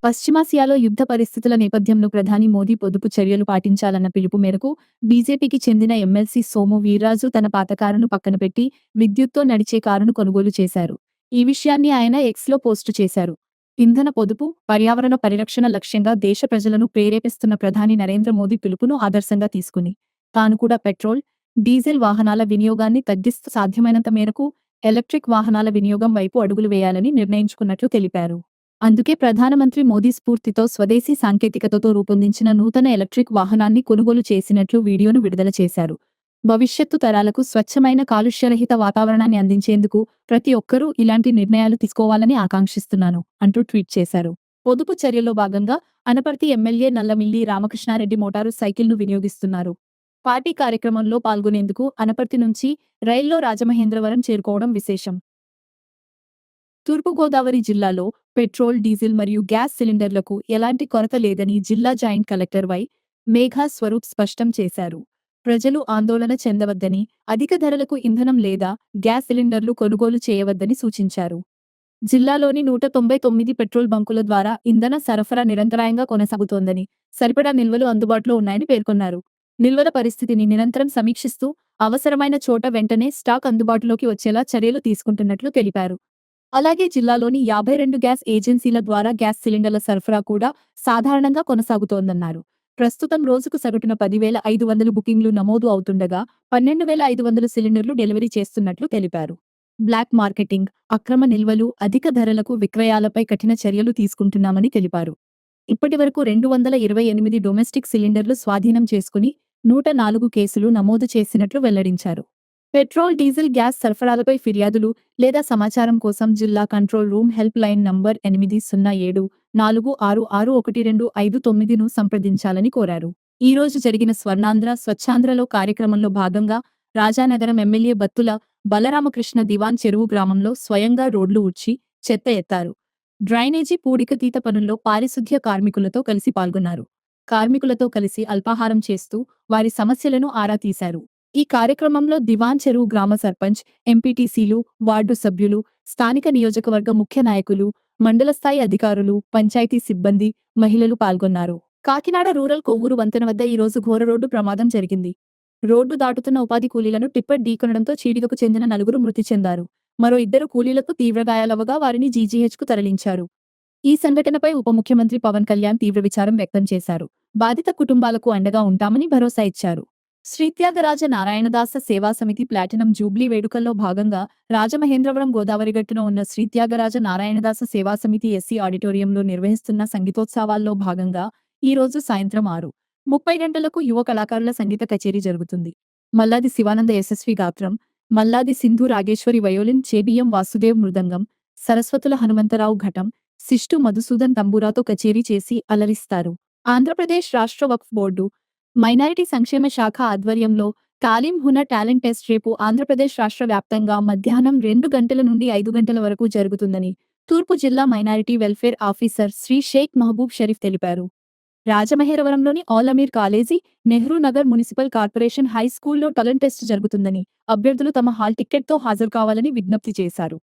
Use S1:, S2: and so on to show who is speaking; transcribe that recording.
S1: పశ్చిమాసియాలో యుద్ధ పరిస్థితుల నేపథ్యంలో ప్రధాని మోదీ పొదుపు చర్యలు పాటించాలన్న పిలుపు మేరకు బీజేపీకి చెందిన ఎమ్మెల్సీ సోము వీర్రాజు తన పాత కారును పక్కనపెట్టి విద్యుత్తో నడిచే కారును కొనుగోలు చేశారు. ఈ విషయాన్ని ఆయన ఎక్స్లో పోస్టు చేశారు. ఇంధన పొదుపు, పర్యావరణ పరిరక్షణ లక్ష్యంగా దేశ ప్రజలను ప్రేరేపిస్తున్న ప్రధాని నరేంద్ర మోదీ పిలుపును ఆదర్శంగా తీసుకుని తాను కూడా పెట్రోల్, డీజిల్ వాహనాల వినియోగాన్ని తగ్గిస్తూ సాధ్యమైనంత మేరకు ఎలక్ట్రిక్ వాహనాల వినియోగం వైపు అడుగులు వేయాలని నిర్ణయించుకున్నట్లు తెలిపారు. అందుకే ప్రధానమంత్రి మోదీ స్ఫూర్తితో స్వదేశీ సాంకేతికతతో రూపొందించిన నూతన ఎలక్ట్రిక్ వాహనాన్ని కొనుగోలు చేసినట్లు వీడియోను విడుదల చేశారు. భవిష్యత్తు తరాలకు స్వచ్ఛమైన కాలుష్యరహిత వాతావరణాన్ని అందించేందుకు ప్రతి ఒక్కరూ ఇలాంటి నిర్ణయాలు తీసుకోవాలని ఆకాంక్షిస్తున్నాను అంటూ ట్వీట్ చేశారు. పొదుపు చర్యల్లో భాగంగా అనపర్తి ఎమ్మెల్యే నల్లమిల్లి రామకృష్ణారెడ్డి మోటారు సైకిల్ను వినియోగిస్తున్నారు. పార్టీ కార్యక్రమంలో పాల్గొనేందుకు అనపర్తి నుంచి రైల్లో రాజమహేంద్రవరం చేరుకోవడం విశేషం. తూర్పుగోదావరి జిల్లాలో పెట్రోల్, డీజిల్ మరియు గ్యాస్ సిలిండర్లకు ఎలాంటి కొరత లేదని జిల్లా joint collector Y. Megha Swaroop స్పష్టం చేశారు. ప్రజలు ఆందోళన చెందవద్దని, అధిక ధరలకు ఇంధనం లేదా గ్యాస్ సిలిండర్లు కొనుగోలు చేయవద్దని సూచించారు. జిల్లాలోని 199 పెట్రోల్ బంకుల ద్వారా ఇంధన సరఫరా నిరంతరాయంగా కొనసాగుతోందని, సరిపడా నిల్వలు అందుబాటులో ఉన్నాయని పేర్కొన్నారు. నిల్వల పరిస్థితిని నిరంతరం సమీక్షిస్తూ అవసరమైన చోట వెంటనే స్టాక్ అందుబాటులోకి వచ్చేలా చర్యలు తీసుకుంటున్నట్లు తెలిపారు. అలాగే జిల్లాలోని 52 గ్యాస్ ఏజెన్సీల ద్వారా గ్యాస్ సిలిండర్ల సరఫరా కూడా సాధారణంగా కొనసాగుతోందన్నారు. ప్రస్తుతం రోజుకు సగటున 10,500 బుకింగ్లు నమోదు అవుతుండగా 12,500 సిలిండర్లు డెలివరీ చేస్తున్నట్లు తెలిపారు. బ్లాక్ మార్కెటింగ్, అక్రమ నిల్వలు, అధిక ధరలకు విక్రయాలపై కఠిన చర్యలు తీసుకుంటున్నామని తెలిపారు. ఇప్పటివరకు 228 డొమెస్టిక్ సిలిండర్లు స్వాధీనం చేసుకుని 104 కేసులు నమోదు చేసినట్లు వెల్లడించారు. పెట్రోల్, డీజిల్, గ్యాస్ సరఫరాలపై ఫిర్యాదులు లేదా సమాచారం కోసం జిల్లా control room help line number 8074661259ను సంప్రదించాలని కోరారు. ఈ రోజు జరిగిన స్వర్ణాంధ్ర స్వచ్ఛాంధ్రలో కార్యక్రమంలో భాగంగా రాజానగరం ఎమ్మెల్యే బత్తుల బలరామకృష్ణ దివాన్ చెరువు గ్రామంలో స్వయంగా రోడ్లు ఊడ్చి చెత్త ఎత్తారు. డ్రైనేజీ పూడికతీత పనుల్లో పారిశుద్ధ్య కార్మికులతో కలిసి పాల్గొన్నారు. కార్మికులతో కలిసి అల్పాహారం చేస్తూ వారి సమస్యలను ఆరా తీశారు. ఈ కార్యక్రమంలో దివాన్ చెరువు గ్రామ సర్పంచ్, ఎంపీటీసీలు, వార్డు సభ్యులు, స్థానిక నియోజకవర్గ ముఖ్య నాయకులు, మండల స్థాయి అధికారులు, పంచాయతీ సిబ్బంది, మహిళలు పాల్గొన్నారు. కాకినాడ రూరల్ కొవ్వూరు వంతెన వద్ద ఈ రోజు ఘోర రోడ్డు ప్రమాదం జరిగింది. రోడ్డు దాటుతున్న ఉపాధి కూలీలను టిప్పర్ ఢీకొనడంతో చీడిగకు చెందిన 4 మృతి చెందారు. మరో 2 కూలీలకు తీవ్ర గాయాలవగా వారిని జీజీహెచ్కు తరలించారు. ఈ సంఘటనపై ఉప ముఖ్యమంత్రి పవన్ కళ్యాణ్ తీవ్ర విచారం వ్యక్తం చేశారు. బాధిత కుటుంబాలకు అండగా ఉంటామని భరోసా ఇచ్చారు. శ్రీత్యాగరాజ నారాయణదాస సేవా సమితి ప్లాటినం జూబ్లీ వేడుకల్లో భాగంగా రాజమహేంద్రవరం గోదావరి గట్టున ఉన్న శ్రీత్యాగరాజ నారాయణదాస సేవా సమితి ఎస్సీ ఆడిటోరియంలో నిర్వహిస్తున్న సంగీతోత్సవాల్లో భాగంగా ఈ రోజు సాయంత్రం 6:30 గంటలకు యువ కళాకారుల సంగీత కచేరీ జరుగుతుంది. మల్లాది శివానంద యశస్వి గాత్రం, మల్లాది సింధు రాగేశ్వరి వయోలిన్, చేబియ్యం వాసుదేవ్ మృదంగం, సరస్వతుల హనుమంతరావు ఘటం, సిస్టు మధుసూదన్ తంబూరాతో కచేరీ చేసి అలరిస్తారు. ఆంధ్రప్రదేశ్ రాష్ట్ర వక్ఫ్ బోర్డు, మైనారిటీ సంక్షేమ శాఖ ఆధ్వర్యంలో తాలీం హునర్ టాలెంట్ టెస్ట్ రేపు ఆంధ్రప్రదేశ్ రాష్ట్ర వ్యాప్తంగా మధ్యాహ్నం 2 గంటల నుండి 5 గంటల వరకు జరుగుతుందని తూర్పు జిల్లా minority welfare officer Shri Sheikh Mahaboob Sharif తెలిపారు. రాజమహేంద్రవరంలోని Al Ameer college, Nehru Nagar municipal corporation high స్కూల్లో టాలెంట్ టెస్ట్ జరుగుతుందని అభ్యర్థులు తమ హాల్ టిక్కెట్తో హాజరు కావాలని విజ్ఞప్తి చేశారు.